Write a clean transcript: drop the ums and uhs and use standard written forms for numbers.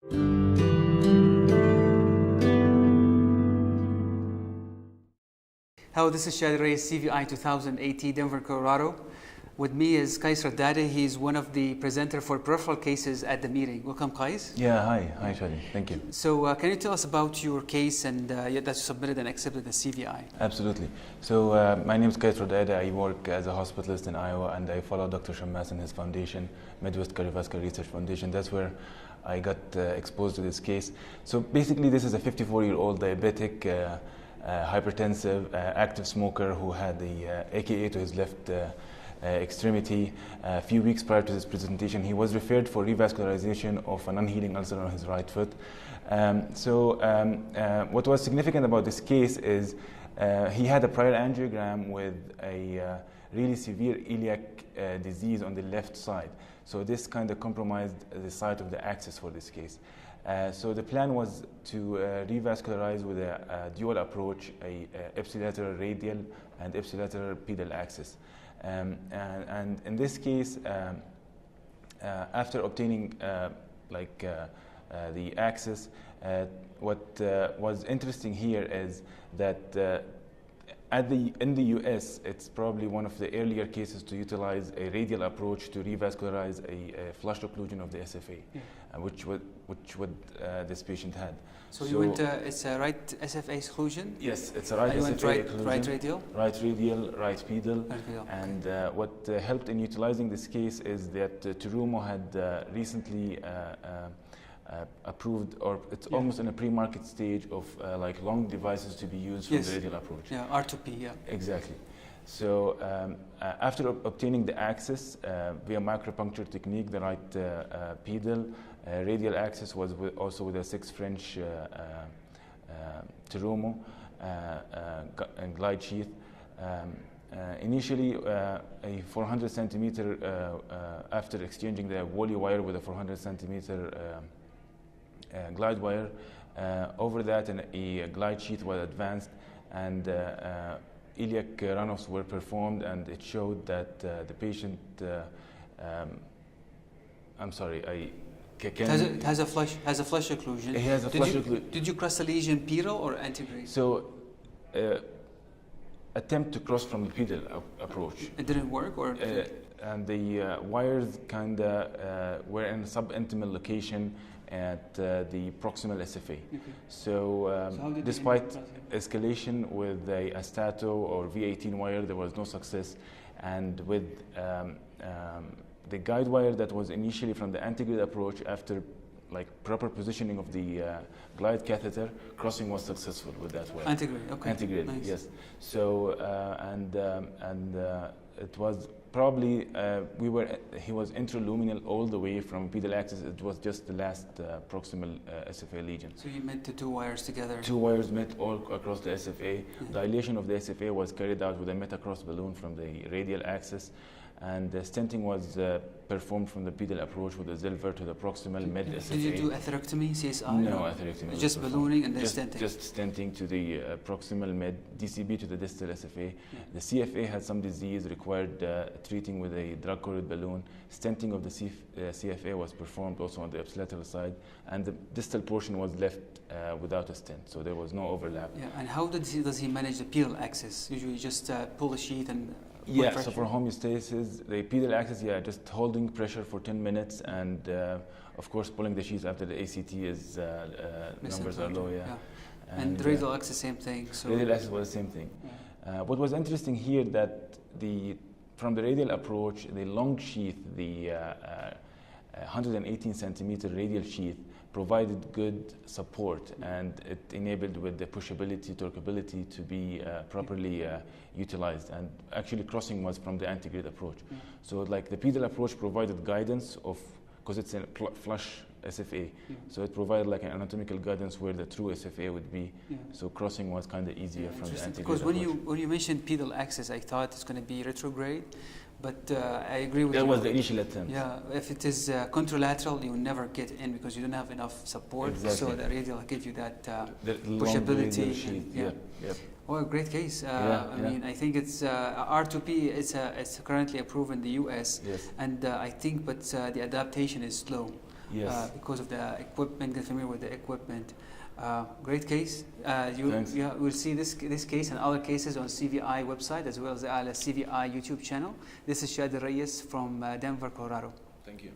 Hello, this is Radaideh, CVI2018, Denver, Colorado. With me is Qais Radaideh. He's one of the presenters for peripheral cases at the meeting. Welcome, Qais. Yeah, hi Shadi. Thank you. So can you tell us about your case and that you submitted and accepted the CVI? Absolutely. So my name is Qais Radaideh. I work as a hospitalist in Iowa, and I follow Dr. Shammas and his foundation, Midwest Cardiovascular Research Foundation. That's where I got exposed to this case. So basically, this is a 54-year-old diabetic, hypertensive, active smoker who had the AKA to his left extremity. A few weeks prior to this presentation, he was referred for revascularization of an unhealing ulcer on his right foot. What was significant about this case is he had a prior angiogram with a really severe iliac disease on the left side. So this kind of compromised the site of the axis for this case. So the plan was to revascularize with a dual approach, a ipsilateral radial and ipsilateral pedal axis. And in this case, after obtaining the axis, what was interesting here is that in the US, it's probably one of the earlier cases to utilize a radial approach to revascularize a flush occlusion of the SFA, which this patient had. So you went, it's a right SFA exclusion? Yes, it's a right SFA exclusion. Right radial? Right radial, right pedal. Okay. And what helped in utilizing this case is that Terumo had recently approved, or it's almost in a pre-market stage of like long devices to be used for the radial approach. Yeah, R2P, yeah. Exactly. So after obtaining the axis via micropuncture technique, the right pedal, radial axis was also with a 6 French Terumo and glide sheath. Initially, a 400 centimeter, after exchanging the Wally wire with a 400 centimeter glide wire, over that a glide sheath was advanced, and iliac runoffs were performed, and it showed that the patient, I'm sorry, it has a flush occlusion. It has a flush occlusion. Did you cross the lesion pedal or antegrade? So, attempt to cross from the pedal approach. It didn't work, or? And the wires kind of were in a subintimal location at the proximal SFA. Okay. So despite escalation with a Astato or V18 wire, there was no success. And with the guide wire that was initially from the antegrade approach, after like proper positioning of the glide catheter, crossing was successful with that wire. Antegrade, okay. Antegrade, nice. Yes. So it was probably he was intraluminal all the way from pedal axis. It was just the last proximal SFA lesion. So you met the two wires together? Two wires met all across the SFA. Dilation of the SFA was carried out with a metacross balloon from the radial axis, and the stenting was performed from the pedal approach with a Zilver to the proximal mid SFA. Did you do atherectomy, CSI? No atherectomy. Just ballooning and then stenting? Just stenting to the proximal mid, DCB to the distal SFA. The CFA had some disease, required treating with a drug-coated balloon. Stenting of the CFA was performed also on the ipsilateral side, and the distal portion was left without a stent, so there was no overlap. Yeah, and how does he manage the pedal axis? Usually just pull the sheath and yeah, so for homeostasis, the pedal axis, just holding pressure for 10 minutes, and of course pulling the sheath after the ACT is numbers are low, And the radial axis, same thing. So radial axis was the same thing. What was interesting here that from the radial approach, the long sheath, the 118 centimeter radial sheath, provided good support, and it enabled with the pushability, torqueability to be properly utilized. And actually crossing was from the antegrade approach. So like the pedal approach provided guidance of, because it's a flush SFA, so it provided like an anatomical guidance where the true SFA would be. So crossing was kind of easier from the antegrade because approach. when you mentioned pedal axis, I thought it's going to be retrograde. But I agree with you. That was the initial attempt. Yeah, if it is contralateral, you will never get in because you don't have enough support. Exactly. So the radial will give you that the pushability. Yep. Well, great case. I mean, I think it's R2P. It's currently approved in the US, and I think, but the adaptation is slow. Yes. because of the equipment, get familiar with the equipment. Great case. Thanks. You will see this case and other cases on CVI website as well as the CVI YouTube channel. This is Radaideh from Denver, Colorado. Thank you.